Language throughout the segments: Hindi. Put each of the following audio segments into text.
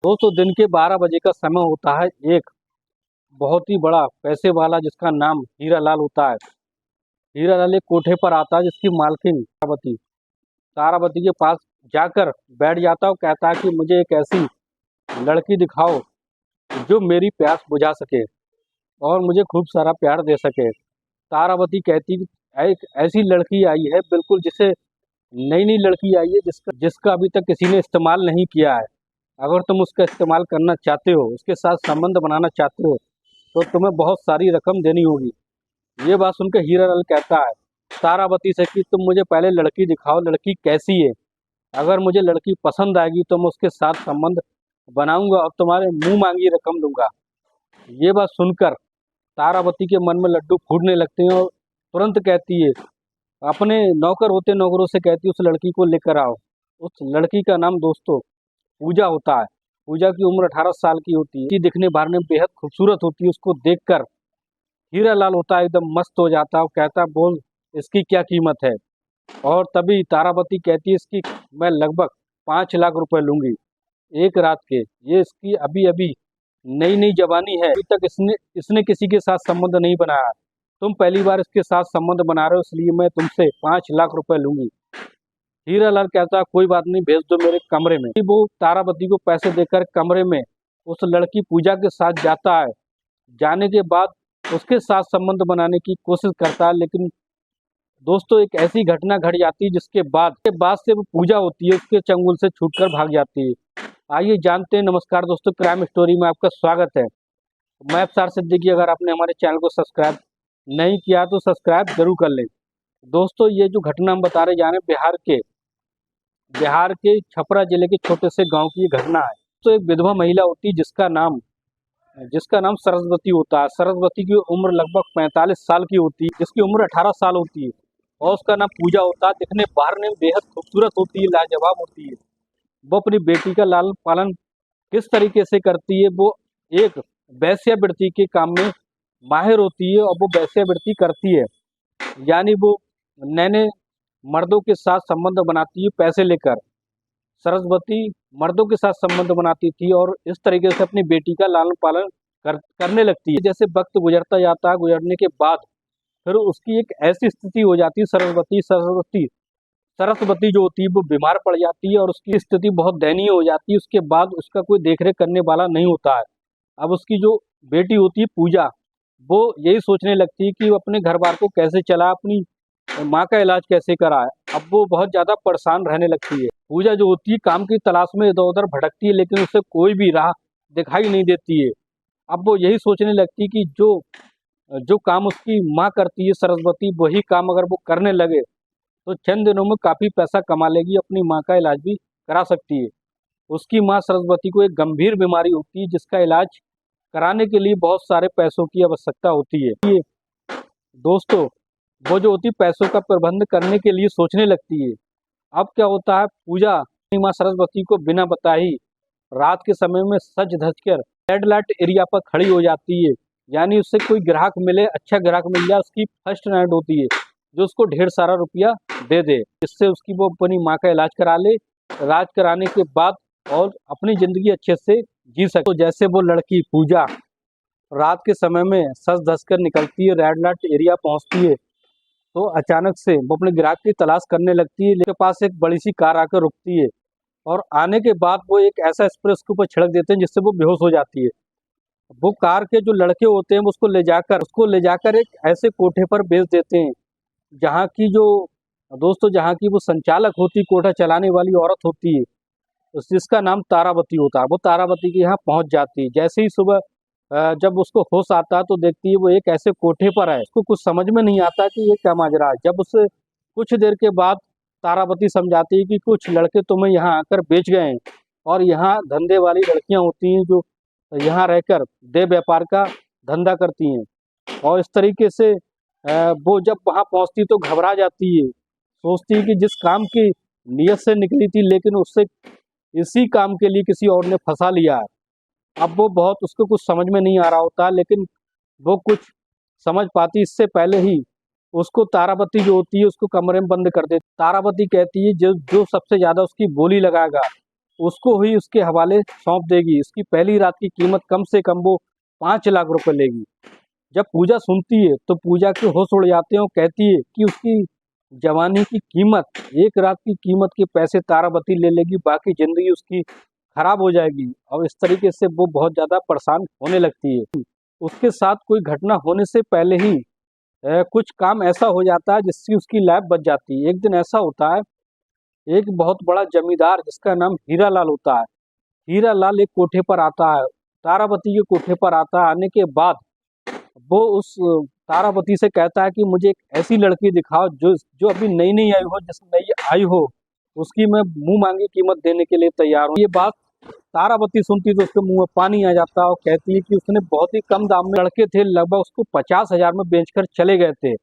दोस्तों दिन के 12 बजे का समय होता है। एक बहुत ही बड़ा पैसे वाला जिसका नाम हीरा लाल होता है। हीरा लाल एक कोठे पर आता है जिसकी मालकिन तारावती तारावती के पास जाकर बैठ जाता है और कहता है कि मुझे एक ऐसी लड़की दिखाओ जो मेरी प्यास बुझा सके और मुझे खूब सारा प्यार दे सके। तारावती कहती कि एक ऐसी लड़की आई है, बिल्कुल जिसे नई नई लड़की आई है जिसका जिसका अभी तक किसी ने इस्तेमाल नहीं किया है। अगर तुम उसका इस्तेमाल करना चाहते हो, उसके साथ संबंध बनाना चाहते हो, तो तुम्हें बहुत सारी रकम देनी होगी। ये बात सुनकर हीरा लाल कहता है तारावती से कि तुम मुझे पहले लड़की दिखाओ, लड़की कैसी है। अगर मुझे लड़की पसंद आएगी तो मैं उसके साथ संबंध बनाऊंगा और तुम्हारे मुंह मांगी रकम दूंगा। ये बात सुनकर तारावती के मन में लड्डू फूटने लगते हैं और तुरंत कहती है, अपने नौकर होते नौकरों से कहती है उस लड़की को लेकर आओ। उस लड़की का नाम दोस्तों पूजा होता है। पूजा की उम्र 18 साल की होती है। दिखने बाहर में बेहद खूबसूरत होती है। उसको देखकर हीरा लाल होता है एकदम मस्त हो जाता है और कहता है बोल इसकी क्या कीमत है। और तभी तारावती कहती है इसकी मैं लगभग 5 लाख रुपए लूंगी एक रात के। ये इसकी अभी अभी नई नई जवानी है, अभी तक इसने इसने किसी के साथ संबंध नहीं बनाया। तुम पहली बार इसके साथ संबंध बना रहे हो, इसलिए मैं तुमसे 5 लाख रुपए लूंगी। हीरा लाल कहता है कोई बात नहीं, भेज दो मेरे कमरे में। वो तारावती को पैसे देकर कमरे में उस लड़की पूजा के साथ जाता है। जाने के बाद उसके साथ संबंध बनाने की कोशिश करता है, लेकिन दोस्तों एक ऐसी घटना घट जाती है जिसके बाद से वो पूजा होती है उसके चंगुल से छूटकर भाग जाती है। आइए जानते हैं। नमस्कार दोस्तों, क्राइम स्टोरी में आपका स्वागत है। मैं अफसार सिद्दीकी। अगर आपने हमारे चैनल को सब्सक्राइब नहीं किया तो सब्सक्राइब जरूर कर लें। दोस्तों ये जो घटना हम बता रहे जा रहे हैं बिहार के छपरा जिले के छोटे से गांव की ये घटना है। तो एक विधवा महिला होती है जिसका नाम सरस्वती होता है। सरस्वती की उम्र लगभग 45 साल की होती है, जिसकी उम्र 18 साल होती है। और उसका नाम पूजा होता है। दिखने बाहर में बेहद खूबसूरत होती है, लाजवाब होती है। वो अपनी बेटी का लालन पालन किस तरीके से करती है, वो एक वेश्यावृत्ति के काम में माहिर होती है और वो वेश्यावृत्ति करती है। यानी वो नैने मर्दों के साथ संबंध बनाती है पैसे लेकर। सरस्वती मर्दों के साथ संबंध बनाती थी और इस तरीके से अपनी बेटी का लालन पालन करने लगती है। जैसे वक्त गुजरता जाता है, गुजरने के बाद फिर उसकी एक ऐसी स्थिति हो जाती है, सरस्वती जो होती है वो बीमार पड़ जाती है और उसकी स्थिति बहुत दयनीय हो जाती है। उसके बाद उसका कोई देखरेख करने वाला नहीं होता है। अब उसकी जो बेटी होती है पूजा, वो यही सोचने लगती है कि वो अपने घर बार को कैसे चला, अपनी माँ का इलाज कैसे कराए। अब वो बहुत ज़्यादा परेशान रहने लगती है। पूजा जो होती है काम की तलाश में इधर उधर भटकती है, लेकिन उसे कोई भी राह दिखाई नहीं देती है। अब वो यही सोचने लगती है कि जो जो काम उसकी माँ करती है सरस्वती, वही काम अगर वो करने लगे तो चंद दिनों में काफ़ी पैसा कमा लेगी, अपनी माँ का इलाज भी करा सकती है। उसकी माँ सरस्वती को एक गंभीर बीमारी होती है जिसका इलाज कराने के लिए बहुत सारे पैसों की आवश्यकता होती है। ये दोस्तों वो जो होती है पैसों का प्रबंध करने के लिए सोचने लगती है। अब क्या होता है, पूजा अपनी माँ सरस्वती को बिना बताई रात के समय में सज धज कर रेड लाइट एरिया पर खड़ी हो जाती है। यानी उससे कोई ग्राहक मिले, अच्छा ग्राहक मिल जाए, उसकी फर्स्ट नाइट होती है जो उसको ढेर सारा रुपया दे दे, जिससे उसकी वो अपनी माँ का इलाज करा ले। इलाज कराने के बाद और अपनी ज़िंदगी अच्छे से जी सके। तो जैसे वो लड़की पूजा रात के समय में सज धज कर निकलती है, रेड लाइट एरिया पहुँचती है, तो अचानक से वो अपने ग्राहक की तलाश करने लगती है। उसके पास एक बड़ी सी कार आकर रुकती है और आने के बाद वो एक ऐसा स्प्रे उसके ऊपर छिड़क देते हैं जिससे वो बेहोश हो जाती है। वो कार के जो लड़के होते हैं वो उसको ले जाकर एक ऐसे कोठे पर बेच देते हैं जहाँ की वो संचालक होती, कोठा चलाने वाली औरत होती है, जिसका नाम तारावती होता है। वो तारावती के यहाँ पहुँच जाती है। जैसे ही सुबह जब उसको होश आता है तो देखती है वो एक ऐसे कोठे पर है। उसको कुछ समझ में नहीं आता कि ये क्या माजरा है। जब उसे कुछ देर के बाद तारावती समझाती है कि कुछ लड़के तुम्हें यहाँ आकर बेच गए हैं और यहाँ धंधे वाली लड़कियाँ होती हैं जो यहाँ रहकर देह व्यापार का धंधा करती हैं। और इस तरीके से वो जब वहाँ पहुँचती तो घबरा जाती है, सोचती है कि जिस काम की नीयत से निकली थी लेकिन उससे इसी काम के लिए किसी और ने फंसा लिया है। अब वो बहुत उसको कुछ समझ में नहीं आ रहा होता, लेकिन वो कुछ समझ पाती इससे पहले ही उसको तारावती जो होती है उसको कमरे में बंद कर देती। तारावती कहती है जो जो सबसे ज़्यादा उसकी बोली लगाएगा उसको ही उसके हवाले सौंप देगी। उसकी पहली रात की कीमत कम से कम वो 5 लाख रुपए लेगी। जब पूजा सुनती है तो पूजा के होश उड़ जाते हैं और कहती है कि उसकी जवानी की कीमत, एक रात की कीमत के पैसे तारावती ले लेगी, बाकी जिंदगी उसकी खराब हो जाएगी। और इस तरीके से वो बहुत ज़्यादा परेशान होने लगती है। उसके साथ कोई घटना होने से पहले ही कुछ काम ऐसा हो जाता है जिससे उसकी लाइफ बच जाती है। एक दिन ऐसा होता है, एक बहुत बड़ा जमींदार जिसका नाम हीरा लाल होता है, हीरा लाल एक कोठे पर आता है, तारावती के कोठे पर आता है। आने के बाद वो उस तारावती से कहता है कि मुझे एक ऐसी लड़की दिखाओ जो जो अभी नई नई आई हो, जिस नई आई हो उसकी मैं मुंह मांगी कीमत देने के लिए तैयार हूँ। ये बात तारावती सुनती तो उसके मुंह में पानी आ जाता है और कहती है कि उसने बहुत ही कम दाम में लड़के थे, लगभग उसको 50,000 में बेचकर चले गए थे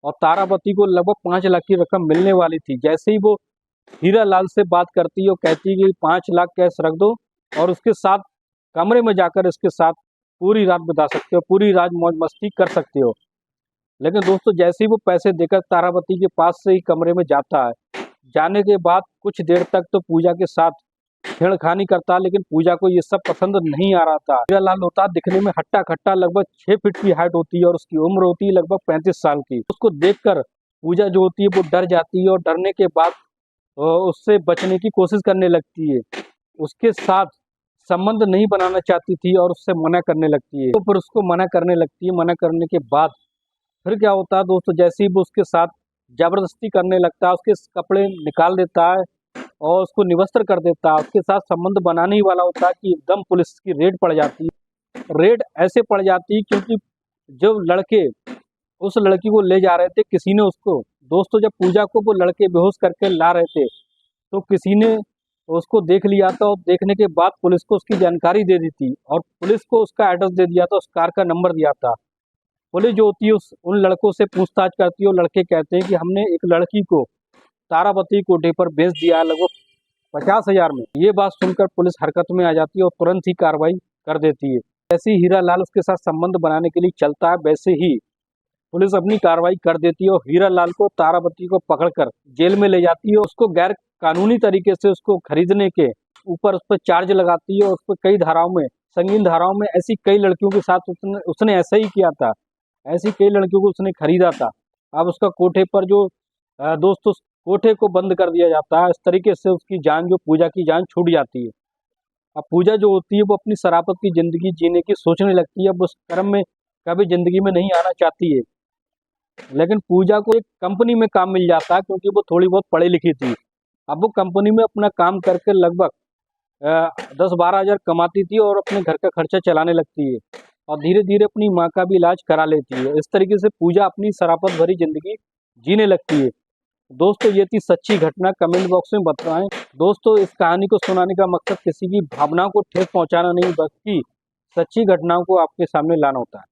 और तारावती को लगभग 5 लाख की रकम मिलने वाली थी। जैसे ही वो हीरा लाल से बात करती है और कहती है कि 5 लाख कैश रख दो और उसके साथ कमरे में जाकर इसके साथ पूरी रात बिता सकते हो, पूरी रात मौज मस्ती कर सकते हो। लेकिन दोस्तों जैसे ही वो पैसे देकर तारावती के पास से ही कमरे में जाता है, जाने के बाद कुछ देर तक तो पूजा के साथ छेड़खानी करता है, लेकिन पूजा को ये सब पसंद नहीं आ रहा था। हीरा लाल होता दिखने में हट्टा खट्टा, लगभग 6 फीट की हाइट होती है और उसकी उम्र होती है लगभग 35 साल की। उसको देखकर पूजा जो होती है वो डर जाती है और डरने के बाद उससे बचने की कोशिश करने लगती है। उसके साथ संबंध नहीं बनाना चाहती थी और उससे मना करने लगती है। तो फिर उसको मना करने लगती है। मना करने के बाद फिर क्या होता है दोस्तों, जैसे ही वो उसके साथ जबरदस्ती करने लगता है, उसके कपड़े निकाल देता है और उसको निवस्त्र कर देता है। उसके साथ संबंध बनाने ही वाला होता है कि एकदम पुलिस की रेड पड़ जाती है। रेड ऐसे पड़ जाती है क्योंकि जब लड़के उस लड़की को ले जा रहे थे, किसी ने उसको, दोस्तों जब पूजा को वो लड़के बेहोश करके ला रहे थे तो किसी ने उसको देख लिया था और देखने के बाद पुलिस को उसकी जानकारी दे दी थी और पुलिस को उसका एड्रेस दे दिया था, उस कार का नंबर दिया था। पुलिस जो होती है उन लड़कों से पूछताछ करती है और लड़के कहते हैं कि हमने एक लड़की को तारावती कोठे पर बेच दिया है लगभग 50,000 में। ये बात सुनकर पुलिस हरकत में आ जाती है और तुरंत ही कार्रवाई कर देती है। जैसे ही हीरा लाल उसके साथ संबंध बनाने के लिए चलता है, वैसे ही पुलिस अपनी कार्रवाई कर देती है और हीरा लाल को, तारावती को पकड़कर जेल में ले जाती है। उसको गैर कानूनी तरीके से उसको खरीदने के ऊपर उस पर चार्ज लगाती है और उस पर कई धाराओं में, संगीन धाराओं में ऐसी कई लड़कियों के साथ उसने ऐसा ही किया था। ऐसी कई लड़कियों को उसने खरीदा था। अब उसका कोठे पर जो दोस्तों कोठे को बंद कर दिया जाता है। इस तरीके से उसकी जान, जो पूजा की जान छूट जाती है। अब पूजा जो होती है वो अपनी शराफत की जिंदगी जीने की सोचने लगती है। अब उस क्रम में कभी जिंदगी में नहीं आना चाहती है, लेकिन पूजा को एक कंपनी में काम मिल जाता है क्योंकि वो थोड़ी बहुत पढ़ी लिखी थी। अब वो कंपनी में अपना काम करके लगभग 10-12 हज़ार कमाती थी और अपने घर का खर्चा चलाने लगती है और धीरे धीरे अपनी माँ का भी इलाज करा लेती है। इस तरीके से पूजा अपनी शराफत भरी जिंदगी जीने लगती है। दोस्तों ये थी सच्ची घटना, कमेंट बॉक्स में बताएं। दोस्तों इस कहानी को सुनाने का मकसद किसी की भावनाओं को ठेस पहुंचाना नहीं, बल्कि सच्ची घटनाओं को आपके सामने लाना होता है।